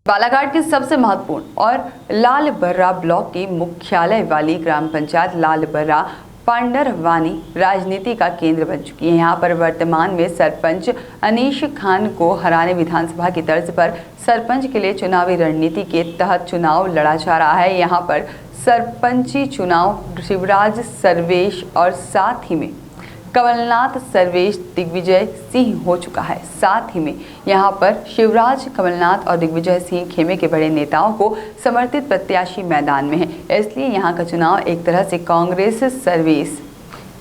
बालाघाट की सबसे महत्वपूर्ण और लालबर्रा ब्लॉक की मुख्यालय वाली ग्राम पंचायत लालबर्रा पांडरवानी राजनीति का केंद्र बन चुकी है। यहाँ पर वर्तमान में सरपंच अनीश खान को हराने विधानसभा की तर्ज पर सरपंच के लिए चुनावी रणनीति के तहत चुनाव लड़ा जा रहा है। यहाँ पर सरपंची चुनाव शिवराज सर्वेश और साथ ही में कमलनाथ सर्वेश दिग्विजय सिंह हो चुका है। साथ ही में यहाँ पर शिवराज, कमलनाथ और दिग्विजय सिंह खेमे के बड़े नेताओं को समर्थित प्रत्याशी मैदान में हैं। इसलिए यहाँ का चुनाव एक तरह से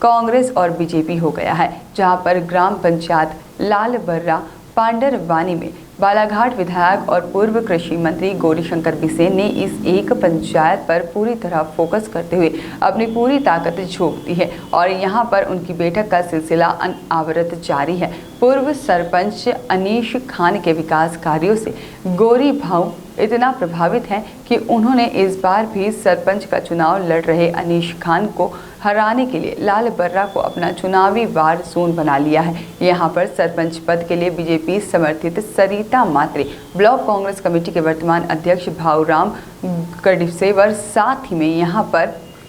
कांग्रेस और बीजेपी हो गया है। जहाँ पर ग्राम पंचायत लालबर्रा पांडरवानी में बालाघाट विधायक और पूर्व कृषि मंत्री गौरीशंकर बिसेन ने इस एक पंचायत पर पूरी तरह फोकस करते हुए अपनी पूरी ताकत झोंक दी है और यहां पर उनकी बैठक का सिलसिला अनवरत जारी है। पूर्व सरपंच अनीश खान के विकास कार्यों से गौरी भाऊ इतना प्रभावित हैं कि उन्होंने इस बार भी सरपंच का चुनाव लड़ रहे अनीश खान को हराने के लिए लालबर्रा को अपना चुनावी वार जोन बना लिया है। यहां पर सरपंच पद के लिए बीजेपी समर्थित सरिता मात्रे, ब्लॉक कांग्रेस कमेटी के वर्तमान अध्यक्ष भाऊराम गढ़सेवर, साथ ही में यहां पर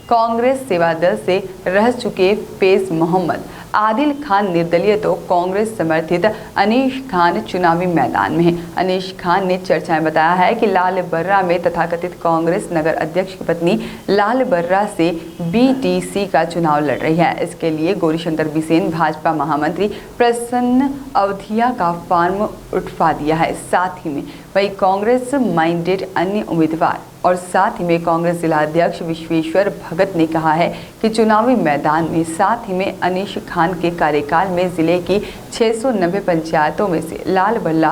कांग्रेस सेवा दल से रह चुके पेश मोहम्मद आदिल खान निर्दलीय तो कांग्रेस समर्थित अनीश खान चुनावी मैदान में है। अनीश खान ने चर्चा में बताया है कि लालबर्रा में तथाकथित कांग्रेस नगर अध्यक्ष की पत्नी लालबर्रा से बीटीसी का चुनाव लड़ रही है। इसके लिए गौरीशंकर बिसेन, भाजपा महामंत्री प्रसन्न अवधिया का फॉर्म उठवा दिया है। साथ ही में वही कांग्रेस माइंडेड अन्य उम्मीदवार और साथ ही में कांग्रेस जिला अध्यक्ष विश्वेश्वर भगत ने कहा है कि चुनावी मैदान में साथ ही में अनीश खान के कार्यकाल में जिले की 690 पंचायतों में से लालबर्रा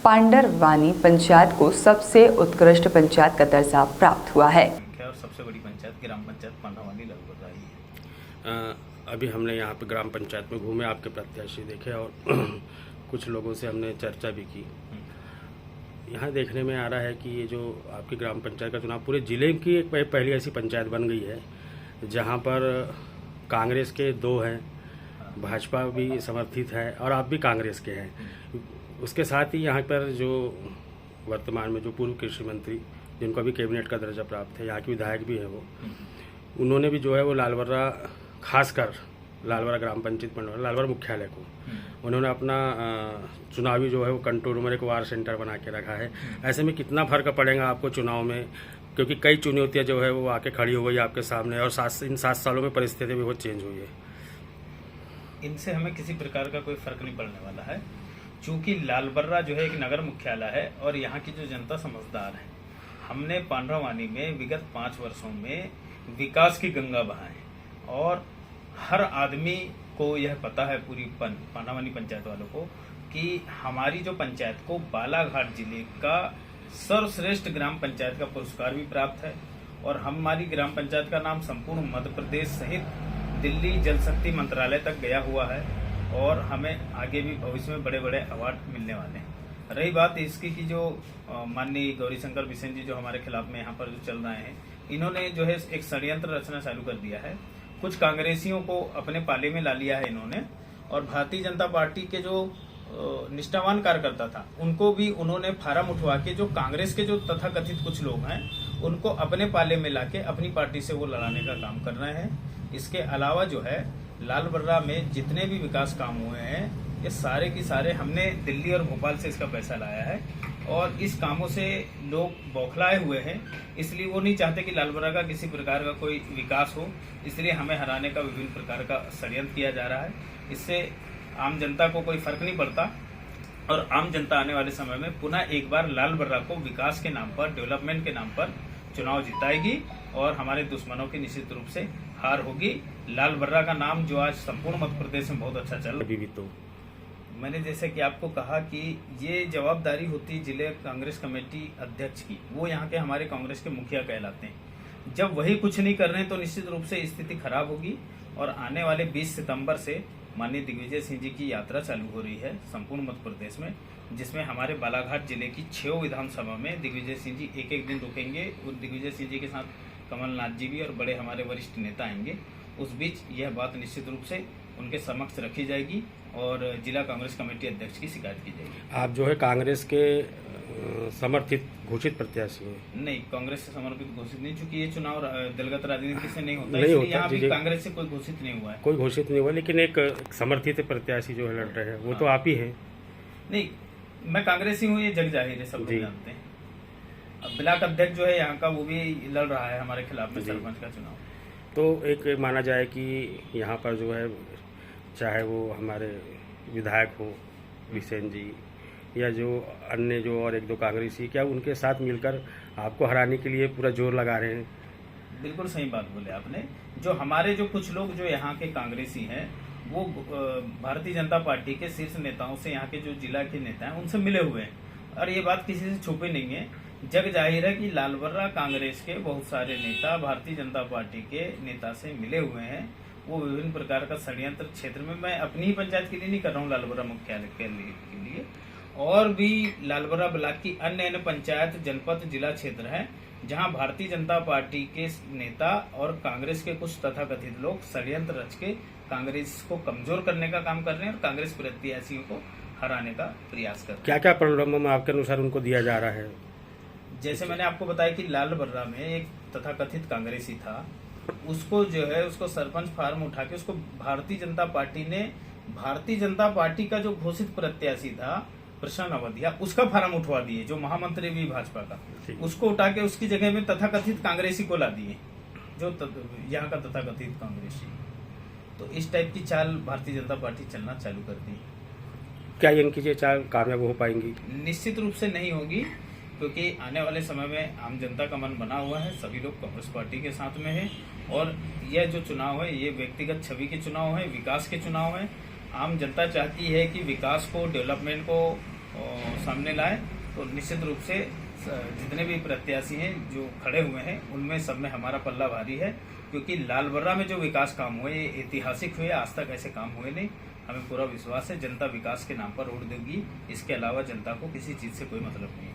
पांडरवानी पंचायत को सबसे उत्कृष्ट पंचायत का दर्जा प्राप्त हुआ है। और सबसे बड़ी पंचायत ग्राम पंचायत पांडरवानी लालबर्रा है। अभी हमने यहाँ पे ग्राम पंचायत में घूमे, आपके प्रत्याशी देखे और कुछ लोगों से हमने चर्चा भी की। यहाँ देखने में आ रहा है कि ये जो आपकी ग्राम पंचायत का चुनाव पूरे ज़िले की एक पहली ऐसी पंचायत बन गई है जहाँ पर कांग्रेस के 2 हैं, भाजपा भी समर्थित है और आप भी कांग्रेस के हैं। उसके साथ ही यहाँ पर जो वर्तमान में जो पूर्व कृषि मंत्री जिनको अभी कैबिनेट का दर्जा प्राप्त है, यहाँ के विधायक भी है वो, उन्होंने भी जो है वो लालबर्रा, खासकर लालबर्रा ग्राम पंचायत लालबर्रा मुख्यालय को उन्होंने अपना चुनावी जो है वो कंट्रोल रूम, एक वार सेंटर बना के रखा है। ऐसे में कितना फर्क पड़ेगा आपको चुनाव में, क्योंकि कई चुनौतियां जो है वो आके खड़ी हो गई आपके सामने और इन 7 सालों में परिस्थिति भी बहुत चेंज हुई है। इनसे हमें किसी प्रकार का कोई फर्क नहीं पड़ने वाला है, चूँकि लालबर्रा जो है एक नगर मुख्यालय है और यहाँ की जो जनता समझदार है। हमने पांडरवानी में विगत 5 वर्षों में विकास की गंगा बहाए और हर आदमी को यह पता है, पूरी पांडरवानी पंचायत वालों को, कि हमारी जो पंचायत को बालाघाट जिले का सर्वश्रेष्ठ ग्राम पंचायत का पुरस्कार भी प्राप्त है और हमारी ग्राम पंचायत का नाम संपूर्ण मध्य प्रदेश सहित दिल्ली जल शक्ति मंत्रालय तक गया हुआ है और हमें आगे भी भविष्य में बड़े बड़े अवार्ड मिलने वाले हैं। रही बात इसकी कि जो माननीय गौरीशंकर बिसेन जी जो हमारे खिलाफ में यहाँ पर जो चल रहे हैं, इन्होंने जो है एक षड्यंत्र रचना चालू कर दिया है। कुछ कांग्रेसियों को अपने पाले में ला लिया है इन्होंने और भारतीय जनता पार्टी के जो निष्ठावान कार्यकर्ता था उनको भी उन्होंने फार्म उठवा के जो कांग्रेस के जो तथाकथित कुछ लोग हैं उनको अपने पाले में लाके अपनी पार्टी से वो लड़ाने का काम कर रहे हैं। इसके अलावा जो है लालबर्रा में जितने भी विकास काम हुए हैं ये सारे की सारे हमने दिल्ली और भोपाल से इसका पैसा लाया है और इस कामों से लोग बौखलाए हुए हैं, इसलिए वो नहीं चाहते कि लालबर्रा का किसी प्रकार का कोई विकास हो, इसलिए हमें हराने का विभिन्न प्रकार का षड्यंत्र किया जा रहा है। इससे आम जनता को कोई फर्क नहीं पड़ता और आम जनता आने वाले समय में पुनः एक बार लालबर्रा को विकास के नाम पर, डेवलपमेंट के नाम पर चुनाव जिताएगी और हमारे दुश्मनों की निश्चित रूप से हार होगी। लालबर्रा का नाम जो आज संपूर्ण मध्य प्रदेश में बहुत अच्छा चल रहा है। तो मैंने जैसे कि आपको कहा कि ये जवाबदारी होती जिले कांग्रेस कमेटी अध्यक्ष की, वो यहाँ के हमारे कांग्रेस के मुखिया कहलाते हैं। जब वही कुछ नहीं कर रहे हैं तो निश्चित रूप से स्थिति खराब होगी और आने वाले 20 सितंबर से माननीय दिग्विजय सिंह जी की यात्रा चालू हो रही है संपूर्ण मध्य प्रदेश में, जिसमें हमारे बालाघाट जिले की 6 विधानसभा में दिग्विजय सिंह जी एक दिन रुकेंगे और दिग्विजय सिंह जी के साथ कमलनाथ जी भी और बड़े हमारे वरिष्ठ नेता आएंगे उस बीच यह बात निश्चित रूप से उनके समक्ष रखी जाएगी और जिला कांग्रेस कमेटी अध्यक्ष की शिकायत की जाएगी। आप जो है कांग्रेस के समर्थित घोषित प्रत्याशी हैं? नहीं, कांग्रेस से समर्पित घोषित नहीं, चूंकि ये चुनाव दलगत राजनीति से नहीं होता, नहीं इसलिए होता, यहाँ भी जी, कांग्रेस से कोई घोषित नहीं हुआ है। कोई घोषित नहीं हुआ, लेकिन एक समर्थित प्रत्याशी जो है लड़ रहे हैं वो तो आप ही हैं। नहीं, मैं कांग्रेसी हूँ, ये जग जाहिर है, सब लोग जानते हैं। अब ब्लॉक अध्यक्ष जो है यहाँ का वो भी लड़ रहा है हमारे खिलाफ में सरपंच का चुनाव। तो एक माना जाए कि यहाँ पर जो है चाहे वो हमारे विधायक हो बिसेन जी या जो अन्य जो और एक दो कांग्रेसी, क्या उनके साथ मिलकर आपको हराने के लिए पूरा जोर लगा रहे हैं? बिल्कुल सही बात बोले आपने। जो हमारे जो कुछ लोग जो यहाँ के कांग्रेसी हैं वो भारतीय जनता पार्टी के शीर्ष नेताओं से, यहाँ के जो जिला के नेता हैं उनसे मिले हुए हैं और ये बात किसी से छुपी नहीं है। जग जाहिर है कि लालबर्रा कांग्रेस के बहुत सारे नेता भारतीय जनता पार्टी के नेता से मिले हुए हैं। वो विभिन्न प्रकार का षड्यंत्र क्षेत्र में, मैं अपनी ही पंचायत के लिए नहीं कर रहा हूँ, लालबर्रा मुख्यालय के लिए और भी लालबर्रा ब्लॉक की अन्य पंचायत, जनपद, जिला क्षेत्र है जहां भारतीय जनता पार्टी के नेता और कांग्रेस के कुछ तथाकथित लोग षड्यंत्र रच के कांग्रेस को कमजोर करने का काम कर रहे हैं और कांग्रेस प्रत्याशियों को हराने का प्रयास कर रहे हैं। क्या क्या परिणाम आपके अनुसार उनको दिया जा रहा है? जैसे मैंने आपको बताया कि लालबर्रा में एक तथाकथित कांग्रेसी था, उसको जो है उसको सरपंच फार्म उठा के उसको भारतीय जनता पार्टी का जो घोषित प्रत्याशी था प्रशांत अवधिया, उसका फार्म उठवा दिए, जो महामंत्री भी भाजपा का, उसको उठा के उसकी जगह में तथाकथित कांग्रेसी को ला दिए, जो यहाँ का तथाकथित कांग्रेसी। तो इस टाइप की चाल भारतीय जनता पार्टी चलना चालू कर दी। क्या इनकी ये चाल कामयाब हो पाएंगी? निश्चित रूप से नहीं होगी, क्योंकि आने वाले समय में आम जनता का मन बना हुआ है, सभी लोग कांग्रेस पार्टी के साथ में है और यह जो चुनाव है ये व्यक्तिगत छवि के चुनाव है, विकास के चुनाव है। आम जनता चाहती है कि विकास को, डेवलपमेंट को सामने लाए, तो निश्चित रूप से जितने भी प्रत्याशी हैं जो खड़े हुए हैं उनमें सब में हमारा पल्ला भारी है, क्योंकि लालबर्रा में जो विकास काम हुए ये ऐतिहासिक हुए, आज तक ऐसे काम हुए नहीं। हमें पूरा विश्वास है जनता विकास के नाम पर वोट देगी, इसके अलावा जनता को किसी चीज से कोई मतलब नहीं है।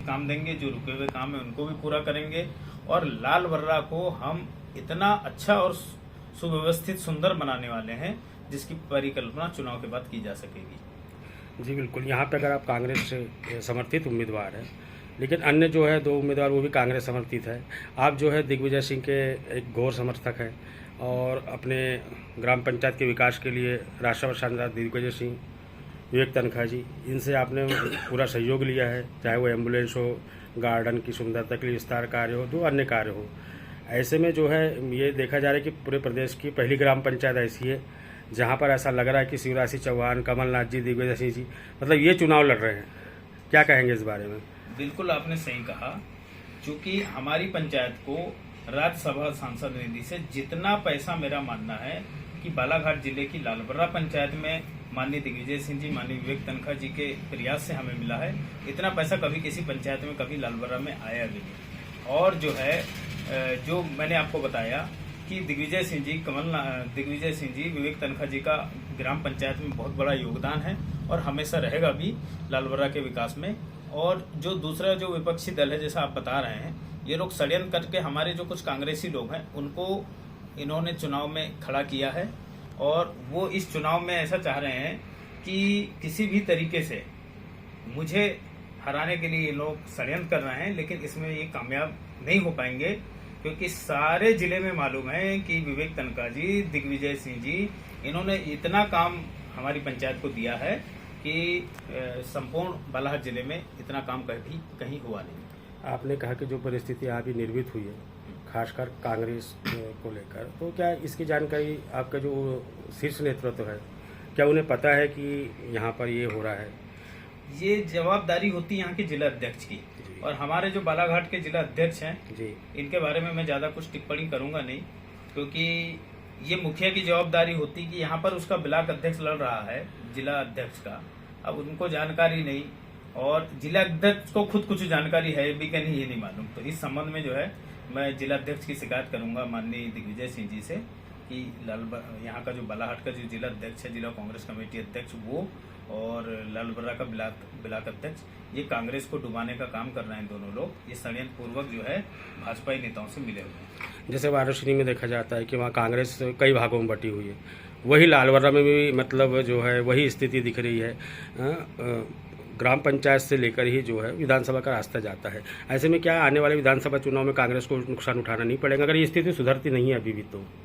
काम देंगे, जो रुके हुए काम है उनको भी पूरा करेंगे और लालबर्रा को हम इतना अच्छा और सुव्यवस्थित, सुंदर बनाने वाले हैं जिसकी परिकल्पना चुनाव के बाद की जा सकेगी। जी बिल्कुल। यहाँ पे अगर आप कांग्रेस से समर्थित उम्मीदवार हैं, लेकिन अन्य जो है दो उम्मीदवार वो भी कांग्रेस समर्थित है, आप जो है दिग्विजय सिंह के एक घोर समर्थक हैं और अपने ग्राम पंचायत के विकास के लिए राष्ट्रपति सांसद दिग्विजय सिंह, विवेक तनखा जी, इनसे आपने पूरा सहयोग लिया है, चाहे वो एम्बुलेंस हो, गार्डन की सुंदरता के लिए विस्तार कार्य हो, दो अन्य कार्य हो। ऐसे में जो है ये देखा जा रहा है कि पूरे प्रदेश की पहली ग्राम पंचायत ऐसी है जहाँ पर ऐसा लग रहा है कि शिवराज सिंह चौहान, कमलनाथ जी, दिग्विजय सिंह जी मतलब ये चुनाव लड़ रहे हैं। क्या कहेंगे इस बारे में? बिल्कुल आपने सही कहा, क्योंकि हमारी पंचायत को राज्यसभा सांसद निधि से जितना पैसा, मेरा मानना है कि बालाघाट जिले की लालबर्रा पंचायत में माननीय दिग्विजय सिंह जी, माननीय विवेक तनखा जी के प्रयास से हमें मिला है, इतना पैसा कभी किसी पंचायत में, कभी लालबर्रा में आया भी नहीं। और जो है जो मैंने आपको बताया कि दिग्विजय सिंह जी, विवेक तनखा जी का ग्राम पंचायत में बहुत बड़ा योगदान है और हमेशा रहेगा भी लालबर्रा के विकास में। और जो दूसरा जो विपक्षी दल है, जैसा आप बता रहे हैं, ये लोग षड्यंत्र करके हमारे जो कुछ कांग्रेसी लोग हैं उनको इन्होंने चुनाव में खड़ा किया है और वो इस चुनाव में ऐसा चाह रहे हैं कि किसी भी तरीके से मुझे हराने के लिए ये लोग षड्यंत्र कर रहे हैं, लेकिन इसमें ये कामयाब नहीं हो पाएंगे, क्योंकि सारे जिले में मालूम है कि विवेक तनखा जी, दिग्विजय सिंह जी, इन्होंने इतना काम हमारी पंचायत को दिया है कि संपूर्ण बालाघाट जिले में इतना काम कहीं हुआ नहीं। आपने कहा कि जो परिस्थिति अभी निर्मित हुई है खासकर कांग्रेस को लेकर, तो क्या इसकी जानकारी आपका जो शीर्ष नेतृत्व है, क्या उन्हें पता है कि यहाँ पर ये हो रहा है? ये जवाबदारी होती है यहाँ के जिला अध्यक्ष की, और हमारे जो बालाघाट के जिला अध्यक्ष हैं जी, इनके बारे में मैं ज़्यादा कुछ टिप्पणी करूंगा नहीं, क्योंकि ये मुखिया की जवाबदारी होती कि यहाँ पर उसका ब्लॉक अध्यक्ष लड़ रहा है जिला अध्यक्ष का, अब उनको जानकारी नहीं और जिला अध्यक्ष को खुद कुछ जानकारी है भी कि नहीं ये नहीं मालूम। तो इस संबंध में जो है मैं जिला अध्यक्ष की शिकायत करूंगा माननीय दिग्विजय सिंह जी से कि यहाँ का जो बालाघाट का जो जिला अध्यक्ष है, जिला कांग्रेस कमेटी अध्यक्ष, वो और लालबर्रा का ब्लॉक अध्यक्ष, ये कांग्रेस को डुबाने का काम कर रहे हैं दोनों लोग। ये षड्यंत्र पूर्वक जो है भाजपाई नेताओं से मिले हुए हैं। जैसे वाराणसी में देखा जाता है कि वहाँ कांग्रेस कई भागों में बटी हुई है, वही लालबर्रा में भी मतलब जो है वही स्थिति दिख रही है। ग्राम पंचायत से लेकर ही जो है विधानसभा का रास्ता जाता है। ऐसे में क्या आने वाले विधानसभा चुनाव में कांग्रेस को नुकसान उठाना नहीं पड़ेगा अगर ये स्थिति सुधरती नहीं है अभी भी तो?